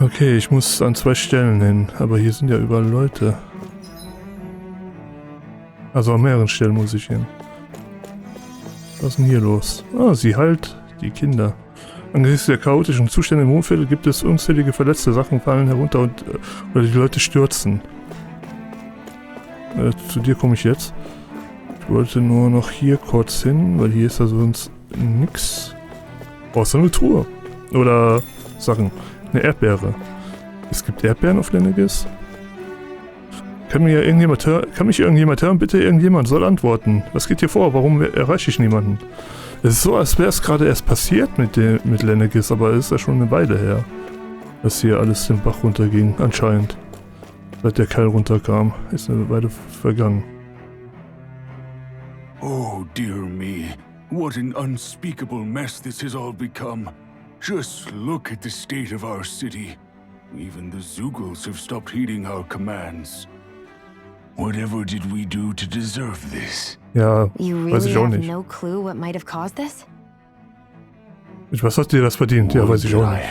Okay, ich muss an 2 Stellen hin, aber hier sind ja überall Leute. Also an mehreren Stellen muss ich hin. Was ist denn hier los? Ah, sie heilt die Kinder. Angesichts der chaotischen Zustände im Wohnviertel gibt es unzählige verletzte Sachen, fallen herunter und oder die Leute stürzen. Zu dir komme ich jetzt. Ich wollte nur noch hier kurz hin, weil hier ist ja sonst nix. Außer eine Truhe. Oder Sachen. Eine Erdbeere. Es gibt Erdbeeren auf Lenegis? Kann mich irgendjemand hören? Bitte irgendjemand soll antworten. Was geht hier vor? Warum erreiche ich niemanden? Es ist so, als wäre es gerade erst passiert mit Lenegis, aber es ist ja schon eine Weile her, dass hier alles den Bach runterging, anscheinend. Seit der Kerl runterkam, ist eine Weile vergangen. Oh dear me, what an unspeakable mess this has all become. Just look at the state of our city. Even the Zugals have stopped heeding our commands. Whatever did we do to deserve this? Ja, you weiß ich really auch have nicht. no clue what might have caused this? Was hat dir das verdient? Ja, weiß ich auch nicht.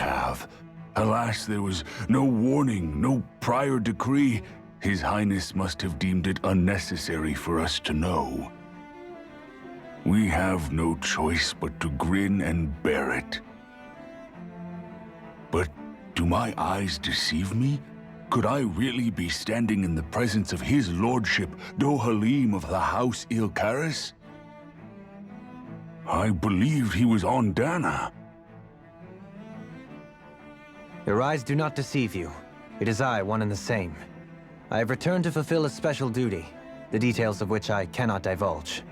Alas, there was no warning, no prior decree. His Highness must have deemed it unnecessary for us to know. We have no choice but to grin and bear it. But do my eyes deceive me? Could I really be standing in the presence of his lordship, Dohalim of the House Ilkaris? I believed he was on Dana. Your eyes do not deceive you. It is I, one and the same. I have returned to fulfill a special duty, the details of which I cannot divulge.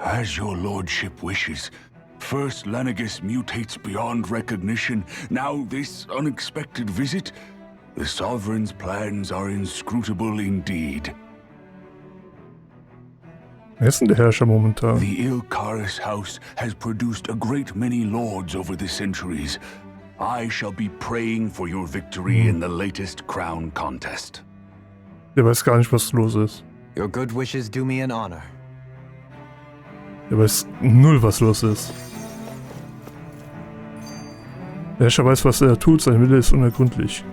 As your lordship wishes. First Lenegis mutates beyond recognition, now this unexpected visit. The Sovereign's plans are inscrutable indeed. Wer ist denn der Herrscher momentan? The Ilkaris house has produced a great many lords over the centuries. I shall be praying for your victory in the latest crown contest. Der weiß gar nicht, was los ist. Your good wishes do me an honor. Der weiß null, was los ist. Der Herrscher weiß, was er tut, sein Wille ist unergründlich.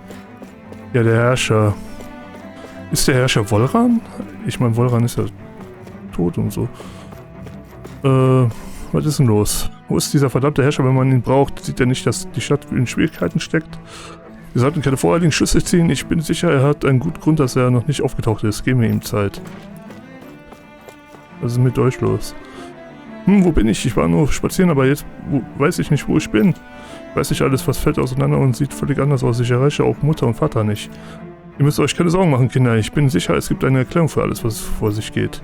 Ja, der Herrscher. Ist der Herrscher Volran? Ich meine, Volran ist ja tot und so. Was ist denn los? Wo ist dieser verdammte Herrscher, wenn man ihn braucht? Sieht er nicht, dass die Stadt in Schwierigkeiten steckt? Wir sollten keine voreiligen Schlüsse ziehen. Ich bin sicher, er hat einen guten Grund, dass er noch nicht aufgetaucht ist. Geben wir ihm Zeit. Was ist mit euch los? Wo bin ich? Ich war nur spazieren, aber jetzt weiß ich nicht, wo ich bin. Weiß nicht alles, was fällt auseinander und sieht völlig anders aus. Ich erreiche auch Mutter und Vater nicht. Ihr müsst euch keine Sorgen machen, Kinder. Ich bin sicher, es gibt eine Erklärung für alles, was vor sich geht.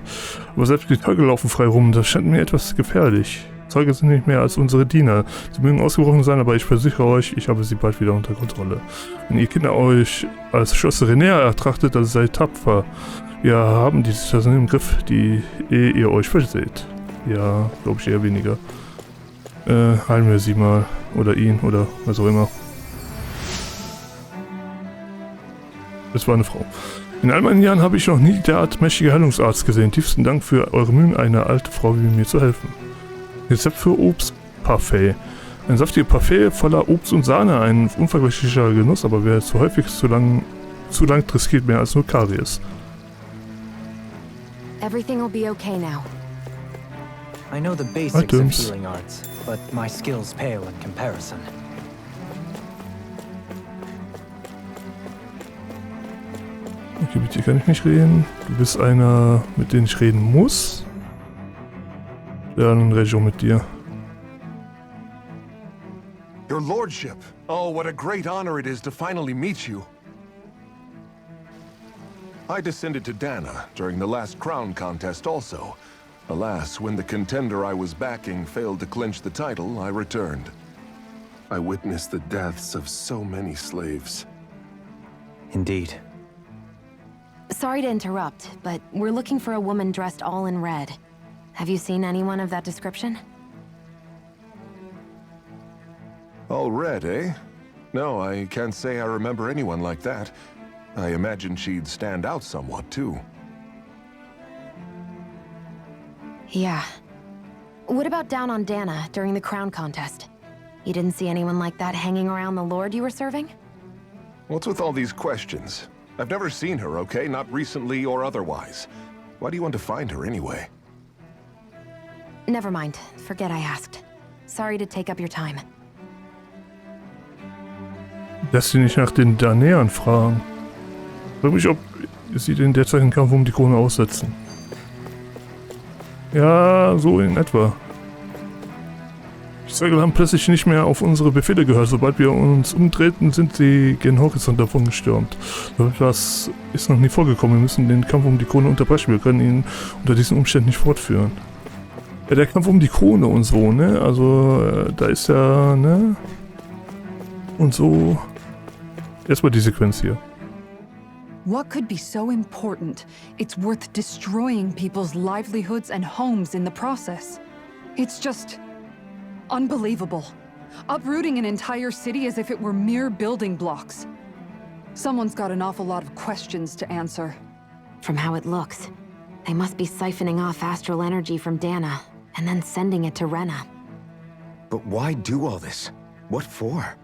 Aber selbst die Zeuge laufen frei rum. Das scheint mir etwas gefährlich. Zeuge sind nicht mehr als unsere Diener. Sie mögen ausgebrochen sein, aber ich versichere euch, ich habe sie bald wieder unter Kontrolle. Wenn ihr Kinder euch als Schlosserin näher ertrachtet, dann seid tapfer. Wir haben die Situation im Griff, die ihr euch verseht. Ja, glaube ich eher weniger. Heilen wir sie mal. Oder ihn. Oder was auch immer. Das war eine Frau. In all meinen Jahren habe ich noch nie derart mächtige Heilungsarzt gesehen. Tiefsten Dank für eure Mühen, eine alte Frau wie mir zu helfen. Rezept für Obstparfait. Ein saftiger Parfait voller Obst und Sahne. Ein unvergleichlicher Genuss, aber wer zu häufig zu lang riskiert mehr als nur Karies. Everything will be okay now. I know the basics of healing arts, but my skills pale in comparison. Okay, mit dir kann ich nicht reden. Du bist einer, mit dem ich reden muss. Ja, dann rede ich auch mit dir. Your Lordship! Oh, what a great honor it is to finally meet you. I descended to Dana during the last crown contest also. Alas, when the contender I was backing failed to clinch the title, I returned. I witnessed the deaths of so many slaves. Indeed. Sorry to interrupt, but we're looking for a woman dressed all in red. Have you seen anyone of that description? All red, eh? No, I can't say I remember anyone like that. I imagine she'd stand out somewhat, too. Yeah. What about down on Dana during the crown contest? You didn't see anyone like that hanging around the lord you were serving? What's with all these questions? I've never seen her, okay? Not recently or otherwise. Why do you want to find her anyway? Never mind. Forget I asked. Sorry to take up your time. Lass sie nicht nach den Danäern fragen. Frag mich, ob sie den derzeitigen Kampf um die Krone aussetzen. Ja, so in etwa. Die Zeugen haben plötzlich nicht mehr auf unsere Befehle gehört. Sobald wir uns umdrehten, sind sie gen Horizont davon gestürmt. So etwas ist noch nie vorgekommen. Wir müssen den Kampf um die Krone unterbrechen. Wir können ihn unter diesen Umständen nicht fortführen. Ja, der Kampf um die Krone und so, ne? Also, da ist ja, ne? Und so. Erstmal die Sequenz hier. What could be so important? It's worth destroying people's livelihoods and homes in the process. It's just unbelievable. Uprooting an entire city as if it were mere building blocks. Someone's got an awful lot of questions to answer. From how it looks, they must be siphoning off astral energy from Dana, and then sending it to Rena. But why do all this? What for?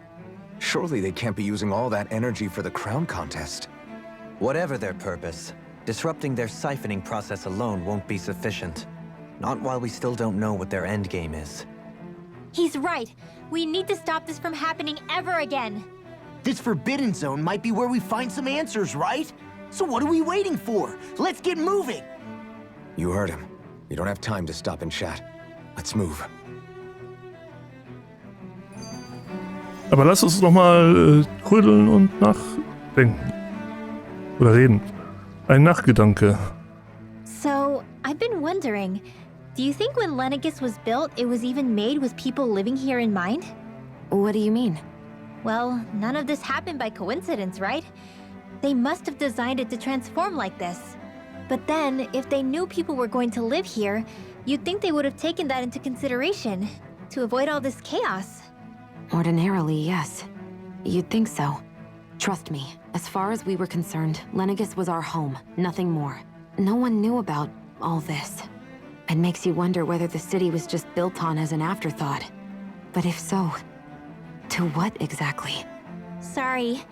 Surely they can't be using all that energy for the crown contest. Whatever their purpose, disrupting their siphoning process alone won't be sufficient. Not while we still don't know what their endgame is. He's right. We need to stop this from happening ever again. This Forbidden Zone might be where we find some answers, right? So what are we waiting for? Let's get moving! You heard him. We don't have time to stop and chat. Let's move. Aber lass uns noch mal rödeln und nachdenken. Oder reden. Ein Nachgedanke. So, I've been wondering, do you think when Lenegis was built, it was even made with people living here in mind? What do you mean? Well, none of this happened by coincidence, right? They must have designed it to transform like this. But then, if they knew people were going to live here, you'd think they would have taken that into consideration, to avoid all this chaos. Ordinarily, yes. You'd think so. Trust me, as far as we were concerned, Lenegis was our home, nothing more. No one knew about all this. It makes you wonder whether the city was just built on as an afterthought. But if so, to what exactly? Sorry.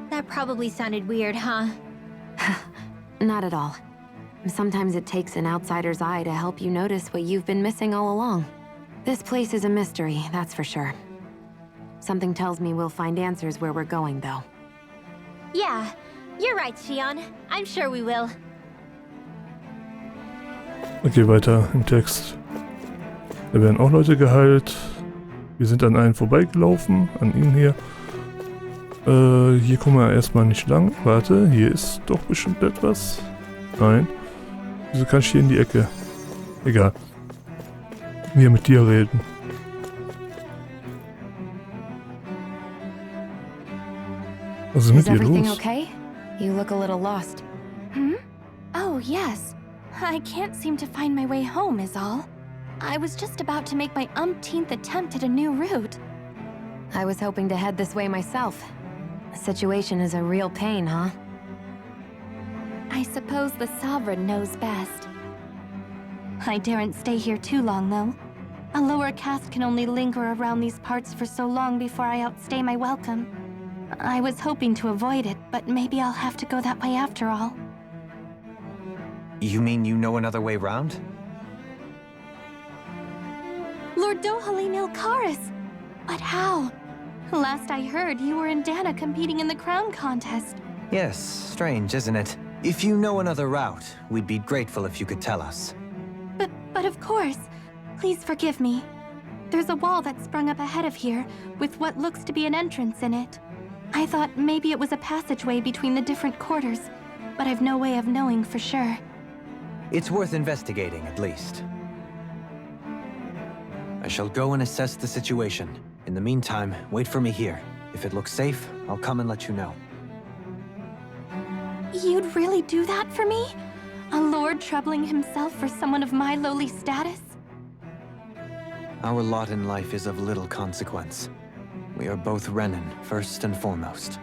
That probably sounded weird, huh? Not at all. Sometimes it takes an outsider's eye to help you notice what you've been missing all along. This place is a mystery, that's for sure. Something tells me we'll find answers where we're going, though. Yeah, you're right, Shion. I'm sure we will. Okay, weiter im Text. Da werden auch Leute geheilt. Wir sind an einen vorbeigelaufen, an ihnen hier. Hier kommen wir erstmal nicht lang. Warte, hier ist doch bestimmt etwas. Nein. Wieso kann ich hier in die Ecke? Egal. Wir mit dir reden. Was ist mit dir everything los? okay? You look a little lost. Oh, yes. I can't seem to find my way home, is all. I was just about to make my umpteenth attempt at a new route. I was hoping to head this way myself. The situation is a real pain, huh? I suppose the Sovereign knows best. I daren't stay here too long, though. A lower caste can only linger around these parts for so long before I outstay my welcome. I was hoping to avoid it, but maybe I'll have to go that way after all. You mean you know another way round? Lord Dohalim Ilkaris! But how? Last I heard, you were in Dana competing in the crown contest. Yes, strange, isn't it? If you know another route, we'd be grateful if you could tell us. But of course. Please forgive me. There's a wall that sprung up ahead of here, with what looks to be an entrance in it. I thought maybe it was a passageway between the different quarters, but I've no way of knowing for sure. It's worth investigating, at least. I shall go and assess the situation. In the meantime, wait for me here. If it looks safe, I'll come and let you know. You'd really do that for me? A lord troubling himself for someone of my lowly status? Our lot in life is of little consequence. We are both Renan, first and foremost.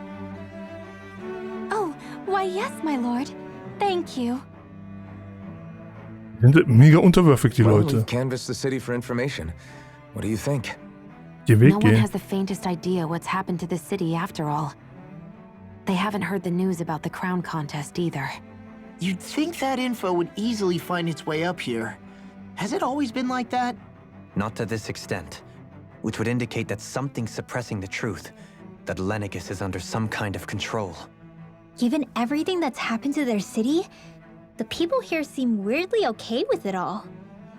Oh, why yes, my lord. Thank you. Sind mega unterwürfig, die Well, Leute. we've canvassed the city for information. What do you think? Geh weg, No one geh. has the faintest idea what's happened to the city after all. They haven't heard the news about the crown contest either. You'd think that info would easily find its way up here. Has it always been like that? Not to this extent, which would indicate that something's suppressing the truth, that Lenegis is under some kind of control. Given everything that's happened to their city, the people here seem weirdly okay with it all.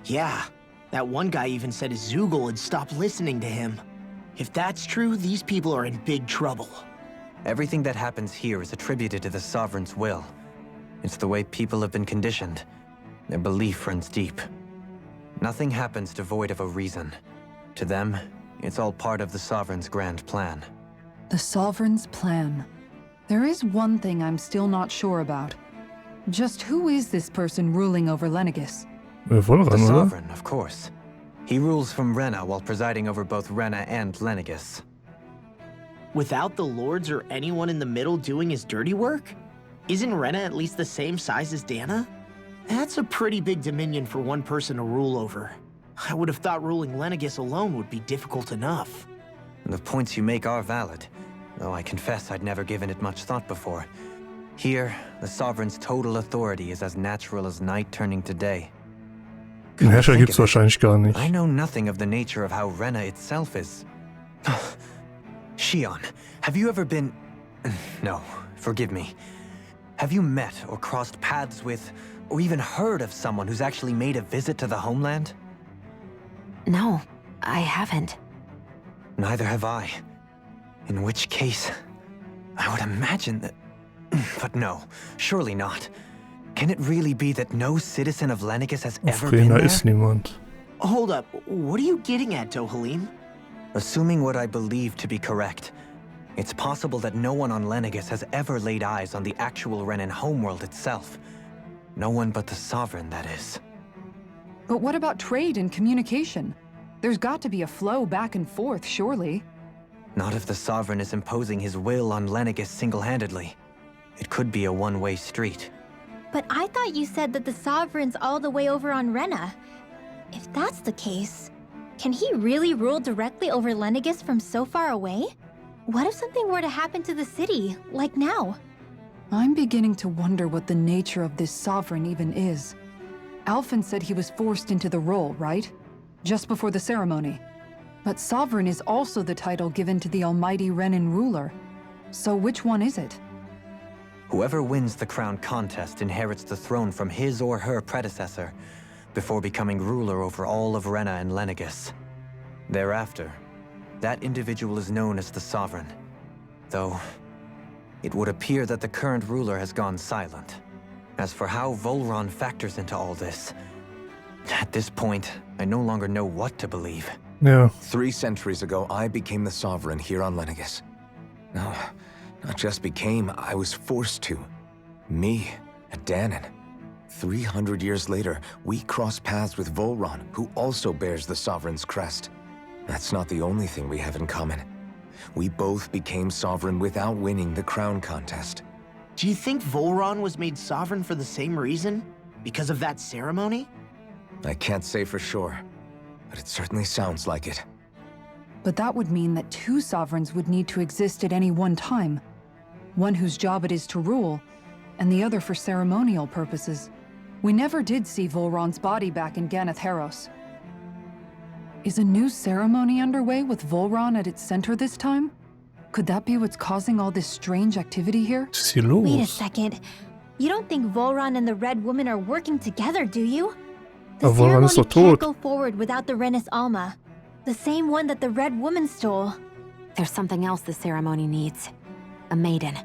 Yeah, that one guy even said his Zoogle had stopped listening to him. If that's true, these people are in big trouble. Everything that happens here is attributed to the Sovereign's will. It's the way people have been conditioned. Their belief runs deep. Nothing happens devoid of a reason. To them, it's all part of the Sovereign's grand plan. The Sovereign's plan. There is one thing I'm still not sure about. Just who is this person ruling over Lenegis? The Sovereign, of course. He rules from Rena while presiding over both Rena and Lenegis. Without the lords or anyone in the middle doing his dirty work? Isn't Rena at least the same size as Dana? That's a pretty big dominion for one person to rule over. I would have thought ruling Lenegis alone would be difficult enough. The points you make are valid, though I confess I'd never given it much thought before. Here, the Sovereign's total authority is as natural as night turning to day. Den Herrscher gibt's wahrscheinlich gar nicht. I know nothing of the nature of how Rena itself is. Shion, have you ever been... No, forgive me. Have you met or crossed paths with, or even heard of someone who's actually made a visit to the homeland? No, I haven't. Neither have I. In which case, I would imagine that... But no, surely not. Can it really be that no citizen of Lenegis has ever been there? Ist niemand. Hold up, what are you getting at, Dohalim? Assuming what I believe to be correct, it's possible that no one on Lenegis has ever laid eyes on the actual Renan homeworld itself. No one but the Sovereign, that is. But what about trade and communication? There's got to be a flow back and forth, surely. Not if the Sovereign is imposing his will on Lenegis single-handedly. It could be a one-way street. But I thought you said that the Sovereign's all the way over on Rena. If that's the case, can he really rule directly over Lenegis from so far away? What if something were to happen to the city, like now? I'm beginning to wonder what the nature of this Sovereign even is. Alphen said he was forced into the role, right? Just before the ceremony. But Sovereign is also the title given to the almighty Renan ruler. So which one is it? Whoever wins the crown contest inherits the throne from his or her predecessor, before becoming ruler over all of Rena and Lenegis. Thereafter, that individual is known as the Sovereign. Though, it would appear that the current ruler has gone silent. As for how Volron factors into all this, at this point, I no longer know what to believe. Yeah. 3 centuries ago, I became the Sovereign here on Lenegis. No, not just became, I was forced to. Me, a Danon. 300 years later, we cross paths with Volron, who also bears the Sovereign's crest. That's not the only thing we have in common. We both became Sovereign without winning the crown contest. Do you think Volron was made Sovereign for the same reason? Because of that ceremony? I can't say for sure, but it certainly sounds like it. But that would mean that 2 Sovereigns would need to exist at any one time. One whose job it is to rule, and the other for ceremonial purposes. We never did see Volron's body back in Ganeth Haros. Is a new ceremony underway with Volron at its center this time? Could that be what's causing all this strange activity here? Wait a second. You don't think Volron and the Red Woman are working together, do you? The Volron ist doch ceremony can't tot. go forward without the Renis Alma. The same one that the Red Woman stole. There's something else the ceremony needs. A maiden.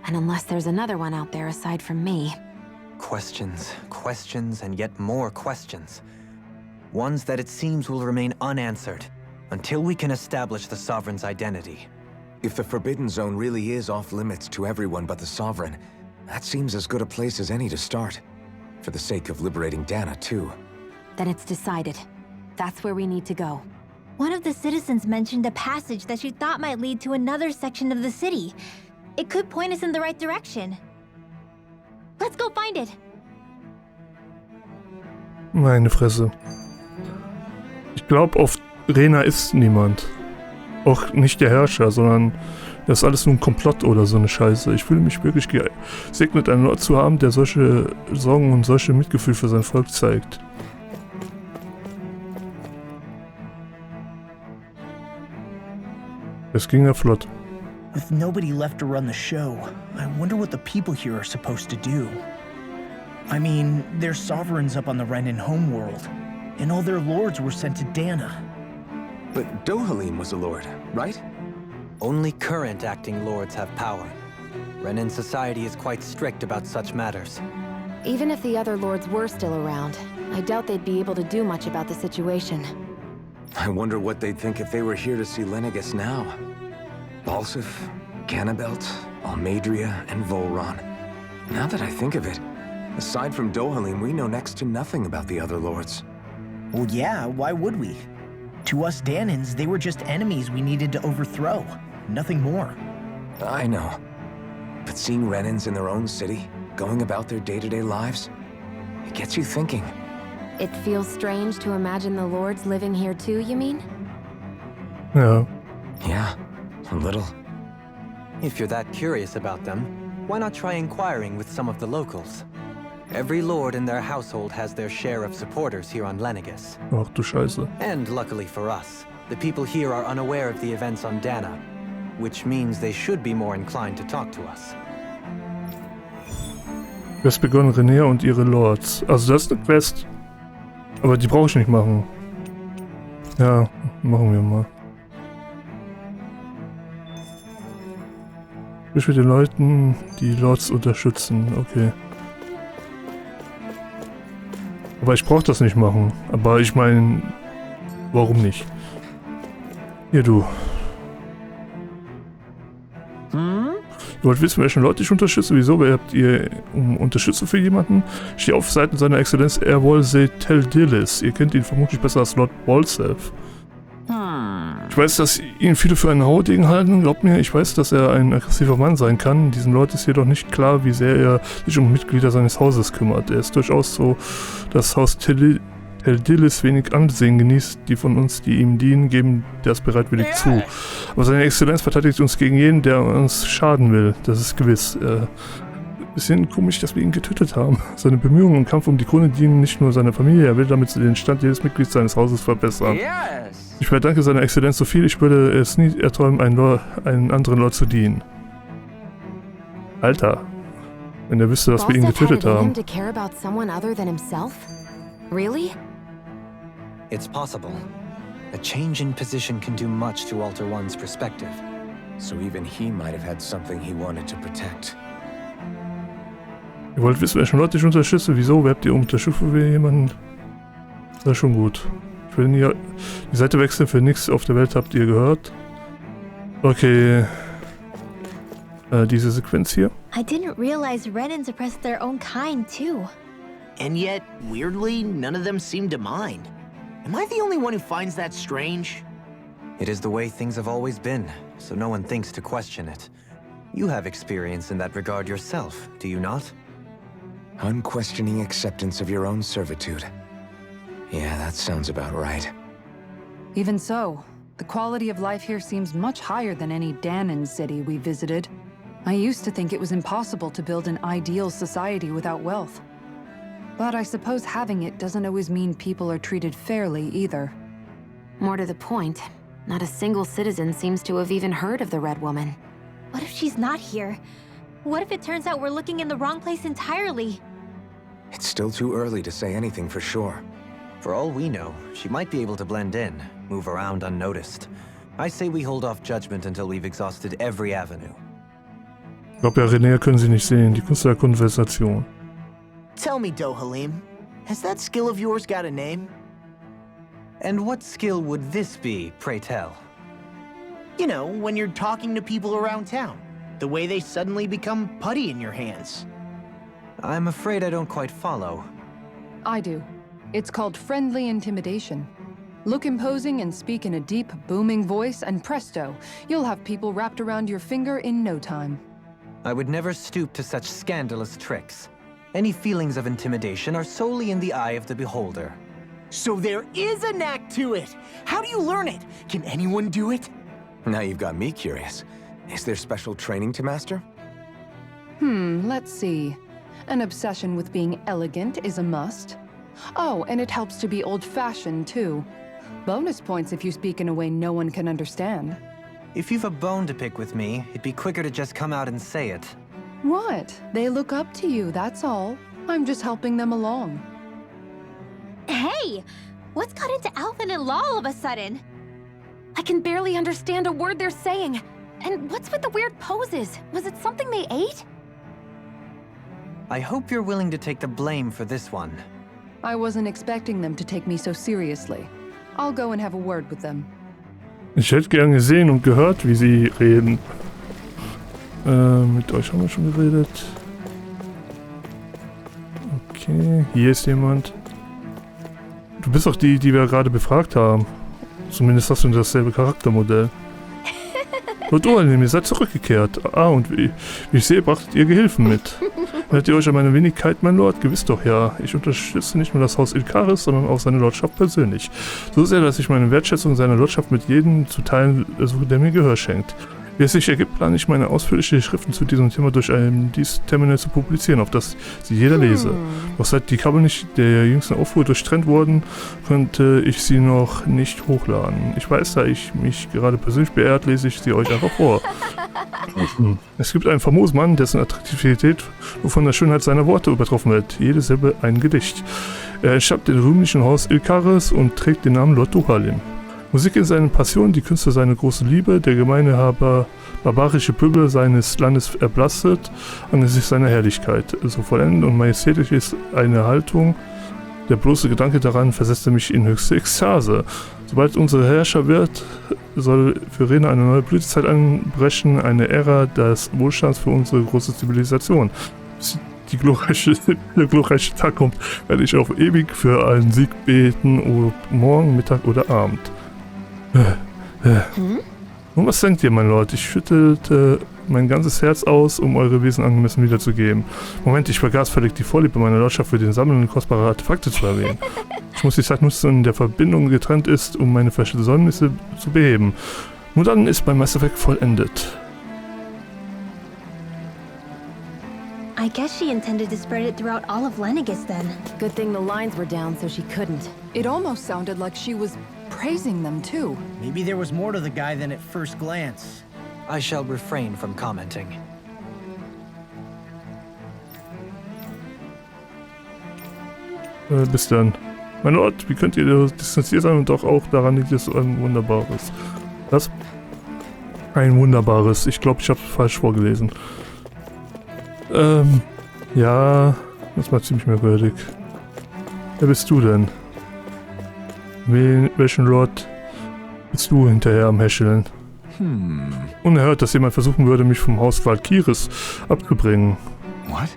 And unless there's another one out there aside from me... Questions, questions, and yet more questions. Ones that it seems will remain unanswered, until we can establish the Sovereign's identity. If the Forbidden Zone really is off-limits to everyone but the Sovereign, that seems as good a place as any to start. For the sake of liberating Dana, too. Then it's decided. That's where we need to go. One of the citizens mentioned a passage that she thought might lead to another section of the city. It could point us in the right direction. Let's go find it. Meine Fresse. Ich glaube, auf Rena ist niemand. Auch nicht der Herrscher, sondern Das ist alles nur ein Komplott oder so eine Scheiße. Ich fühle mich wirklich gesegnet, einen Lord zu haben, der solche Sorgen und solche Mitgefühl für sein Volk zeigt. Es ging ja flott. With nobody left to run the show, I wonder what the people here are supposed to do. I mean, there's sovereigns up on the Renan homeworld, and all their lords were sent to Dana. But Dohalim was a lord, right? Only current acting lords have power. Renan society is quite strict about such matters. Even if the other lords were still around, I doubt they'd be able to do much about the situation. I wonder what they'd think if they were here to see Lenegis now. Balsif, Ganabelt, Almadria, and Volron. Now that I think of it, aside from Dohalim, we know next to nothing about the other lords. Well, yeah, why would we? To us Danans, they were just enemies we needed to overthrow. Nothing more. I know. But seeing Renans in their own city, going about their day-to-day lives, it gets you thinking. It feels strange to imagine the lords living here too, you mean? Ja. Yeah, a little. If you're that curious about them, why not try inquiring with some of the locals? Every lord in their household has their share of supporters here on Lenegis. Ach du Scheiße. And luckily for us, the people here are unaware of the events on Dana, which means they should be more inclined to talk to us. Quest begonnen, Renea und ihre Lords. Also das ist eine Quest. Aber die brauche ich nicht machen. Ja, machen wir mal. Ich will den Leuten, die Lords unterstützen. Okay. Aber ich brauche das nicht machen. Aber ich meine, warum nicht? Hier, du. Ihr wollt wissen, welchen Leute ich unterstütze? Wieso? Wer habt ihr um Unterstützung für jemanden? Ich stehe auf Seiten seiner Exzellenz Erwolse Teldilis. Ihr kennt ihn vermutlich besser als Lord Balsef. Ich weiß, dass ihn viele für einen Haudegen halten. Glaubt mir, ich weiß, dass er ein aggressiver Mann sein kann. Diesen Leuten ist jedoch nicht klar, wie sehr er sich um Mitglieder seines Hauses kümmert. Er ist durchaus so, das Haus Teldilis wenig Ansehen genießt. Die von uns, die ihm dienen, geben das bereitwillig zu. Aber seine Exzellenz verteidigt uns gegen jeden, der uns schaden will. Das ist gewiss. Bisschen komisch, dass wir ihn getötet haben. Seine Bemühungen im Kampf um die Krone dienen nicht nur seiner Familie, er will damit den Stand jedes Mitglieds seines Hauses verbessern. Ich verdanke seiner Exzellenz so viel, ich würde es nie erträumen, einen anderen Lord zu dienen. Alter, wenn er wüsste, dass wir ihn getötet haben. Really? It's possible. A change in position can do much to alter one's perspective. So even he might have had something he wanted to protect. Ihr wollt wissen, welchen Leute ich unterstütze? Wieso? Wer habt ihr Unterstützung für jemanden? Das ist schon gut. Ich will nie die Seite wechseln, für nichts auf der Welt habt ihr gehört. Okay. Diese Sequenz hier. I didn't realize Renans oppressed their own kind, too. And yet, weirdly, none of them seem to mind. Am I the only one who finds that strange? It is the way things have always been, so no one thinks to question it. You have experience in that regard yourself, do you not? Unquestioning acceptance of your own servitude. Yeah, that sounds about right. Even so, the quality of life here seems much higher than any Danan city we visited. I used to think it was impossible to build an ideal society without wealth. But I suppose having it doesn't always mean people are treated fairly either. More to the point, not a single citizen seems to have even heard of the Red Woman. What if she's not here? What if it turns out we're looking in the wrong place entirely? It's still too early to say anything for sure. For all we know, she might be able to blend in, move around unnoticed. I say we hold off judgment until we've exhausted every avenue. Ich glaube ja, Renea können Sie nicht sehen. Die Kunst der Konversation. Tell me, Dohalim, has that skill of yours got a name? And what skill would this be, pray tell? You know, when you're talking to people around town. The way they suddenly become putty in your hands. I'm afraid I don't quite follow. I do. It's called friendly intimidation. Look imposing and speak in a deep, booming voice, and presto, you'll have people wrapped around your finger in no time. I would never stoop to such scandalous tricks. Any feelings of intimidation are solely in the eye of the beholder. So there is a knack to it! How do you learn it? Can anyone do it? Now you've got me curious. Is there special training to master? Let's see. An obsession with being elegant is a must. Oh, and it helps to be old-fashioned, too. Bonus points if you speak in a way no one can understand. If you've a bone to pick with me, it'd be quicker to just come out and say it. What? They look up to you, that's all. I'm just helping them along. Hey! What's got into Alvin and Law all of a sudden? I can barely understand a word they're saying. And what's with the weird poses? Was it something they ate? I hope you're willing to take the blame for this one. I wasn't expecting them to take me so seriously. I'll go and have a word with them. Ich hätte gern gesehen und gehört, wie sie reden. Mit euch haben wir schon geredet. Okay, hier ist jemand. Du bist doch die wir gerade befragt haben. Zumindest hast du dasselbe Charaktermodell. Lord Ohalim, ihr seid zurückgekehrt. Und wie ich sehe, brachtet ihr Gehilfen mit. Hört ihr euch an meine Wenigkeit, mein Lord? Gewiss doch, ja. Ich unterstütze nicht nur das Haus Ilkaris, sondern auch seine Lordschaft persönlich. So sehr, dass ich meine Wertschätzung seiner Lordschaft mit jedem zu teilen suche, der mir Gehör schenkt. Wie es sich ergibt, plane ich meine ausführliche Schriften zu diesem Thema durch ein Terminal zu publizieren, auf das sie jeder lese. Doch seit die Kabel nicht der jüngsten Aufruhr durchtrennt wurden, konnte ich sie noch nicht hochladen. Ich weiß, da ich mich gerade persönlich beehrt, lese ich sie euch einfach vor. Es gibt einen famosen Mann, dessen Attraktivität nur von der Schönheit seiner Worte übertroffen wird. Jede Silbe ein Gedicht. Er entstammt dem rühmlichen Haus Ilkaris und trägt den Namen Lord Ohalim. Musik ist seine Passion, die Künste seine große Liebe, der gemeine barbarische Pöbel seines Landes erblasset angesichts seiner Herrlichkeit. So vollendend und majestätisch ist eine Haltung, der bloße Gedanke daran versetzte mich in höchste Ekstase. Sobald unsere Herrscher wird, soll für Rena eine neue Blütezeit anbrechen, eine Ära des Wohlstands für unsere große Zivilisation. Bis der glorreiche Tag kommt, werde ich auf ewig für einen Sieg beten, ob morgen, Mittag oder Abend. Und was denkt ihr, mein Lord? Ich schüttelte mein ganzes Herz aus, um eure Wesen angemessen wiederzugeben. Moment, ich vergaß völlig die Vorliebe meiner Lordschaft für den Sammeln kostbarer Artefakte zu erwähnen. Ich muss die Zeit nutzen, in der Verbindung getrennt ist, um meine Versäumnisse zu beheben. Nur dann ist mein Meisterwerk vollendet. I guess she intended to spread it throughout all of Lenegis then. Good thing the lines were down so she couldn't. It almost sounded like she was praising them too. Maybe there was more to the guy than at first glance. I shall refrain from commenting. Bis dann. Mein Lord, wie könnt ihr distanziert sein und doch auch daran liegt es ein Wunderbares. Was? Ein Wunderbares. Ich glaube, ich habe es falsch vorgelesen. Ja, das war ziemlich merkwürdig. Wer bist du denn? Welchen Lord bist du hinterher am Häscheln? Unerhört, dass jemand versuchen würde, mich vom Haus Valkyris abzubringen. What?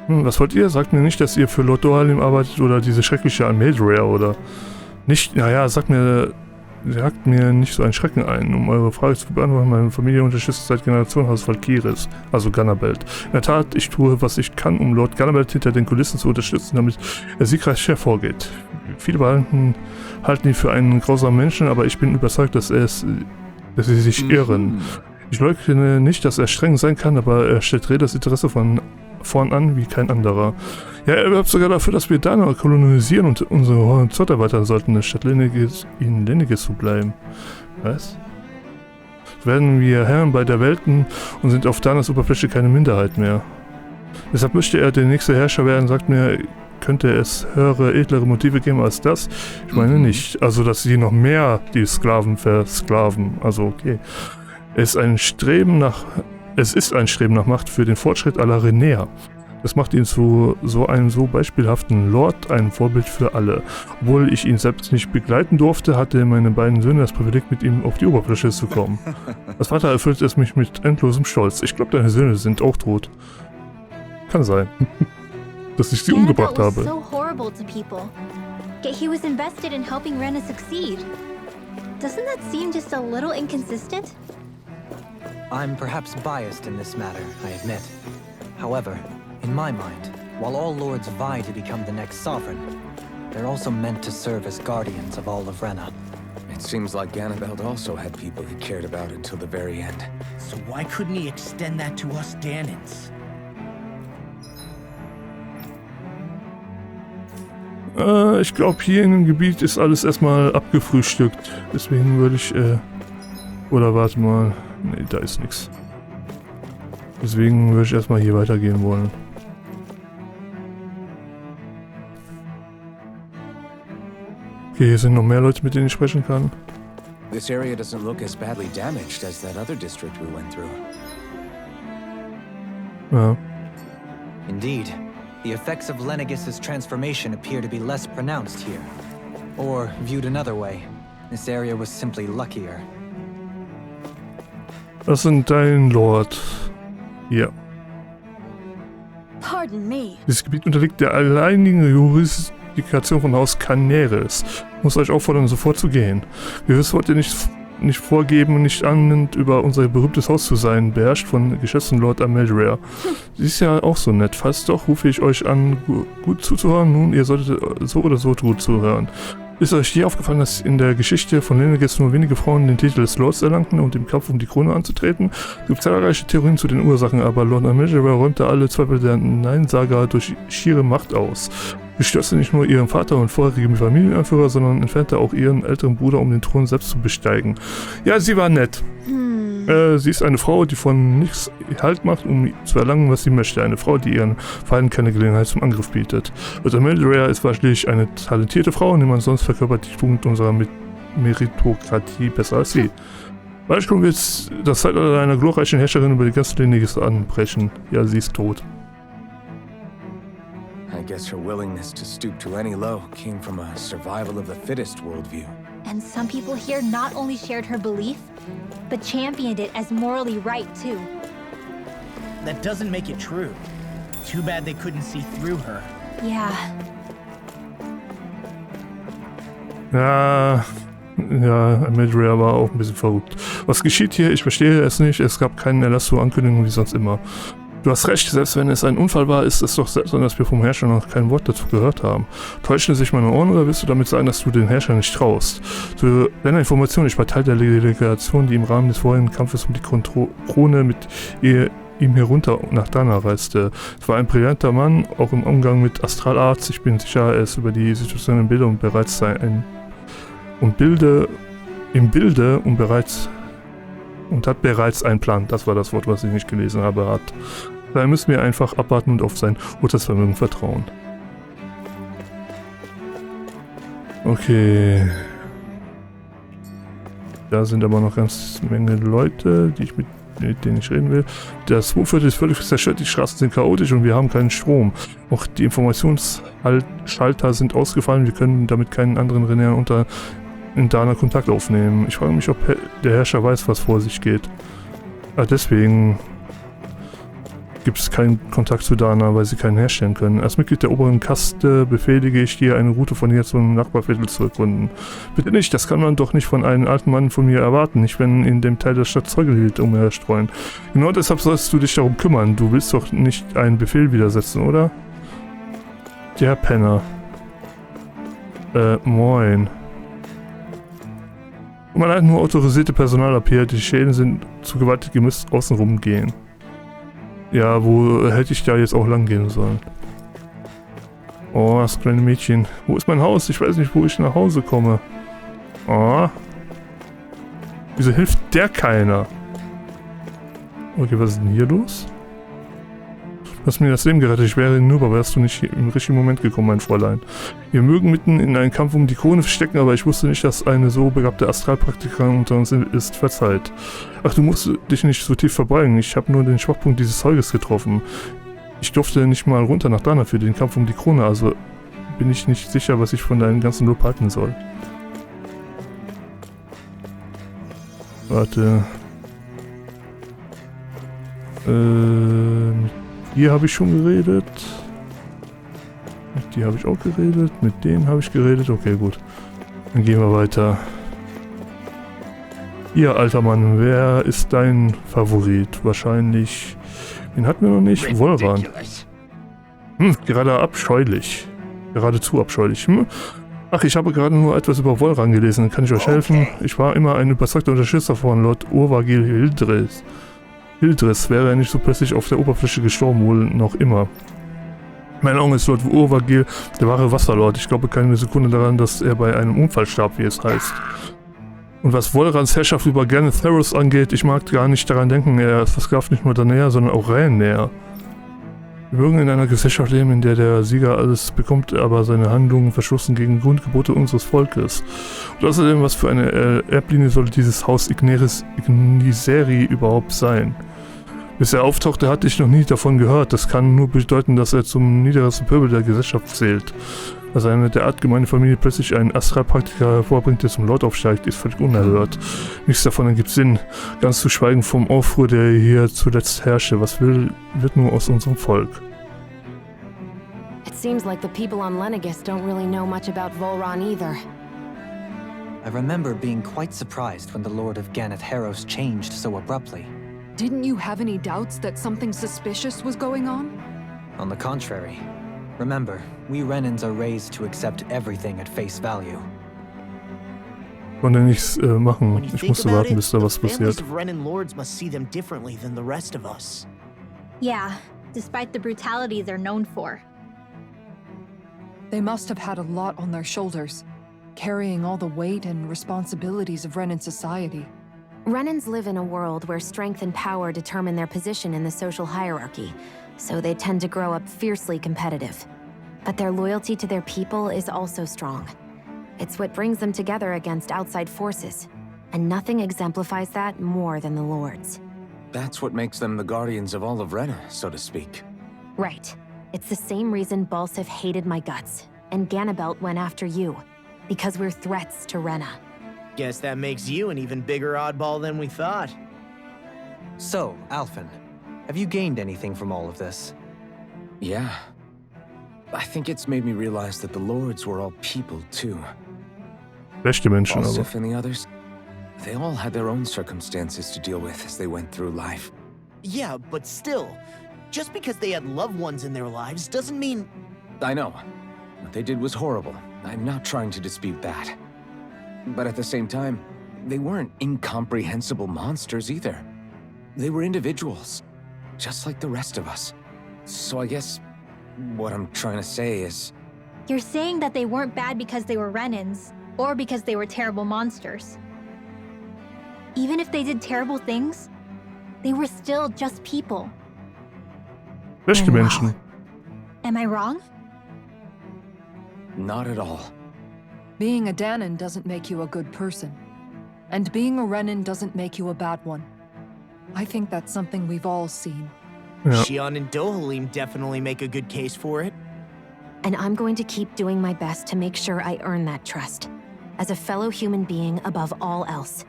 Was wollt ihr? Sagt mir nicht, dass ihr für Lord Ohalim arbeitet oder diese schreckliche Almedrea oder nicht. Naja, sagt mir nicht so einen Schrecken ein. Um eure Frage zu beantworten, meine Familie unterstützt seit Generationen Haus Valkyris, also Gannabelt. In der Tat, ich tue, was ich kann, um Lord Gannabelt hinter den Kulissen zu unterstützen, damit er siegreich hervorgeht. Viele halten ihn für einen grausamen Menschen, aber ich bin überzeugt, dass sie sich irren. Ich leugne nicht, dass er streng sein kann, aber er stellt Redas Interesse von vorn an wie kein anderer. Ja, er wirbt sogar dafür, dass wir Dana kolonisieren und unsere Horizont erweitern sollten, statt Lenegis zu bleiben. Was? So werden wir Herren bei der Welten und sind auf Danas Oberfläche keine Minderheit mehr. Deshalb möchte er der nächste Herrscher werden, sagt mir, könnte es höhere, edlere Motive geben als das? Ich meine nicht. Also, dass sie noch mehr die Sklaven versklaven. Also, okay. Es ist ein Streben nach Macht für den Fortschritt aller Renäer. Das macht ihn zu so einem so beispielhaften Lord, ein Vorbild für alle. Obwohl ich ihn selbst nicht begleiten durfte, hatte meine beiden Söhne das Privileg, mit ihm auf die Oberfläche zu kommen. Als Vater erfüllt es mich mit endlosem Stolz. Ich glaube, deine Söhne sind auch tot. Kann sein. Dass ich sie umgebracht habe. So horrible to people. Yet he was invested in helping Rena succeed. Doesn't that seem just a little inconsistent? I'm perhaps biased in this matter, I admit. However, in my mind, while all lords vie to become the next sovereign, they're also meant to serve as guardians of all of Rena. It seems like Ganabelt also had people he cared about until the very end. So why couldn't he extend that to us Danans? Ich glaube, hier in dem Gebiet ist alles erstmal abgefrühstückt. Deswegen würde ich, oder warte mal. Nee, da ist nichts. Deswegen würde ich erstmal hier weitergehen wollen. Okay, hier sind noch mehr Leute, mit denen ich sprechen kann. This area doesn't look as badly damaged as that other district we went through. Ja. Indeed, the effects of Lenegis' transformation appear to be less pronounced here. Or, viewed another way, this area was simply luckier. Das sind dein Lord. Ja. Pardon me. Dieses Gebiet unterliegt der alleinigen Jurisdiktion von Haus Caneres. Ich muss euch auffordern, sofort zu gehen. Gewiss wollt ihr nicht vorgeben, nicht annehmend über unser berühmtes Haus zu sein, beherrscht von geschätzten Lord Ameldrea. Sie ist ja auch so nett. Falls doch, rufe ich euch an, gut zuzuhören. Nun, ihr solltet so oder so gut zuhören. Ist euch je aufgefallen, dass in der Geschichte von Lenegis nur wenige Frauen den Titel des Lords erlangten, um im Kampf um die Krone anzutreten? Es gibt zahlreiche Theorien zu den Ursachen, aber Lord Ameldrea räumte alle Zweifel der Neinsager durch schiere Macht aus. Sie stürzte nicht nur ihren Vater und vorherigen Familienanführer, sondern entfernte auch ihren älteren Bruder, um den Thron selbst zu besteigen. Ja, sie war nett. Sie ist eine Frau, die von nichts Halt macht, um zu erlangen, was sie möchte. Eine Frau, die ihren Feinden keine Gelegenheit zum Angriff bietet. Lord Ameldrea ist wahrscheinlich eine talentierte Frau, niemand sonst verkörpert die Tugend unserer Meritokratie besser als sie. Bald können wir jetzt das Zeitalter einer glorreichen Herrscherin über die ganze Lenegis anbrechen. Ja, sie ist tot. I guess her willingness to stoop to any low came from a survival of the fittest worldview. And some people here not only shared her belief, but championed it as morally right too. That doesn't make it true. Too bad they couldn't see through her. Yeah. Ja, Ameldrea war auch ein bisschen verrückt. Was geschieht hier? Ich verstehe es nicht. Es gab keinen Erlass zur Ankündigung wie sonst immer. Du hast recht, selbst wenn es ein Unfall war, ist es doch seltsam, dass wir vom Herrscher noch kein Wort dazu gehört haben. Täuschen sich meine Ohren oder willst du damit sagen, dass du den Herrscher nicht traust? Zu deiner Information, ich war Teil der Delegation, die im Rahmen des vorherigen Kampfes um die Krone mit ihm herunter nach Dana reiste. Es war ein brillanter Mann, auch im Umgang mit Astralarzt. Ich bin sicher, er ist über die Situation im Bilde und bereits hat bereits einen Plan. Das war das Wort, was ich nicht gelesen habe, hat. Daher müssen wir einfach abwarten und auf sein Urteilsvermögen vertrauen. Okay. Da sind aber noch ganz Menge Leute, mit denen ich reden will. Das Wohnviertel ist völlig zerstört, die Straßen sind chaotisch und wir haben keinen Strom. Auch die Informationsschalter sind ausgefallen, wir können damit keinen anderen Renäern in Dana Kontakt aufnehmen. Ich frage mich, ob der Herrscher weiß, was vor sich geht. Deswegen gibt es keinen Kontakt zu Dana, weil sie keinen herstellen können. Als Mitglied der oberen Kaste befehlige ich dir, eine Route von hier zum Nachbarviertel zu erkunden. Bitte nicht, das kann man doch nicht von einem alten Mann von mir erwarten, nicht wenn in dem Teil der Stadt Zeugelhild umherstreuen. Genau deshalb sollst du dich darum kümmern. Du willst doch nicht einen Befehl widersetzen, oder? Der Penner. Moin. Man hat nur autorisierte Personal ab hier, die Schäden sind zu gewaltig, ihr müsst außenrum gehen. Ja, wo hätte ich da jetzt auch lang gehen sollen? Oh, das kleine Mädchen. Wo ist mein Haus? Ich weiß nicht, wo ich nach Hause komme. Oh. Wieso hilft der keiner? Okay, was ist denn hier los? Du hast mir das Leben gerettet. Ich wäre hinüber, aber wärst du nicht im richtigen Moment gekommen, mein Fräulein. Wir mögen mitten in einen Kampf um die Krone verstecken, aber ich wusste nicht, dass eine so begabte Astralpraktikerin unter uns ist. Verzeiht. Ach, du musst dich nicht so tief verbeugen. Ich habe nur den Schwachpunkt dieses Zeuges getroffen. Ich durfte nicht mal runter nach Dana für den Kampf um die Krone, also bin ich nicht sicher, was ich von deinem ganzen Lob halten soll. Warte. Hier habe ich schon geredet. Mit dir habe ich auch geredet. Mit denen habe ich geredet. Okay, gut. Dann gehen wir weiter. Hier, alter Mann, wer ist dein Favorit? Wahrscheinlich... Den hatten wir noch nicht. Wolran. Gerade abscheulich. Geradezu abscheulich. Ach, ich habe gerade nur etwas über Volran gelesen. Kann ich euch helfen? Ich war immer ein überzeugter Unterstützer von Lord Urvagil Hildres. Hildres wäre er nicht so plötzlich auf der Oberfläche gestorben, wohl noch immer. Mein Onkel ist Lord Urvagil, der wahre Wasserlord. Ich glaube keine Sekunde daran, dass er bei einem Unfall starb, wie es heißt. Und was Volrans Herrschaft über Theros angeht, ich mag gar nicht daran denken, er versklavt nicht nur Danea, sondern auch Rhaenär. Wir mögen in einer Gesellschaft leben, in der der Sieger alles bekommt, aber seine Handlungen verstoßen gegen Grundgebote unseres Volkes. Und außerdem, was für eine Erblinie soll dieses Haus Igniseri überhaupt sein? Bis er auftauchte, hatte ich noch nie davon gehört. Das kann nur bedeuten, dass er zum niedersten Pöbel der Gesellschaft zählt. Dass eine derart gemeine Familie plötzlich einen Astralpraktiker hervorbringt, der zum Lord aufsteigt, ist völlig unerhört. Nichts davon ergibt Sinn. Ganz zu schweigen vom Aufruhr, der hier zuletzt herrschte. Was wird nur aus unserem Volk? It seems like the people on Lenegis don't really know much about Volran either. I remember being quite surprised when the Lord of Heros changed so abruptly. Didn't you have any doubts that something suspicious was going on? On the contrary. Remember, we Renans are raised to accept everything at face value. Konnte nichts machen. Ich musste warten, bis da was passiert. The Renan lords must see them differently than the rest of us. Yeah, despite the brutality they're known for. They must have had a lot on their shoulders, carrying all the weight and responsibilities of Renan society. Renans live in a world where strength and power determine their position in the social hierarchy, so they tend to grow up fiercely competitive. But their loyalty to their people is also strong. It's what brings them together against outside forces, and nothing exemplifies that more than the Lords. That's what makes them the guardians of all of Rena, so to speak. Right. It's the same reason Balsif hated my guts, and Ganabelt went after you, because we're threats to Rena. Guess that makes you an even bigger oddball than we thought. So, Alphen, have you gained anything from all of this? Yeah. I think it's made me realize that the Lords were all people, too. Rechte Menschen, aber. Balsif and the others, they all had their own circumstances to deal with as they went through life. Yeah, but still, just because they had loved ones in their lives doesn't mean... I know. What they did was horrible. I'm not trying to dispute that. But at the same time, they weren't incomprehensible monsters either. They were individuals, just like the rest of us. So I guess what I'm trying to say is... You're saying that they weren't bad because they were Renans, or because they were terrible monsters. Even if they did terrible things, they were still just people. Rechte Menschen. Am I wrong? Not at all. Being a Danon doesn't make you a good person. And being a Renan doesn't make you a bad one. I think that's something we've all seen. Ja. Xion and Dohalim definitely make a good case for it. And I'm going to keep doing my best to make sure I earn that trust. As a fellow human being above all else.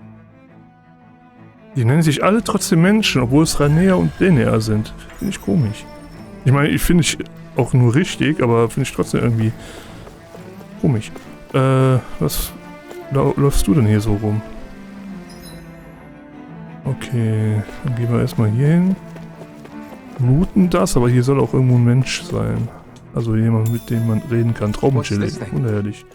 Die nennen sich alle trotzdem Menschen, obwohl es Rhaenär und Lenegis sind. Finde ich komisch. Ich meine, ich finde ich auch nur richtig, aber finde ich trotzdem irgendwie komisch. Was läufst du denn hier so rum? Okay, dann gehen wir erstmal hier hin. Looten das, aber hier soll auch irgendwo ein Mensch sein. Also jemand, mit dem man reden kann. Traubenchili, unehrlich.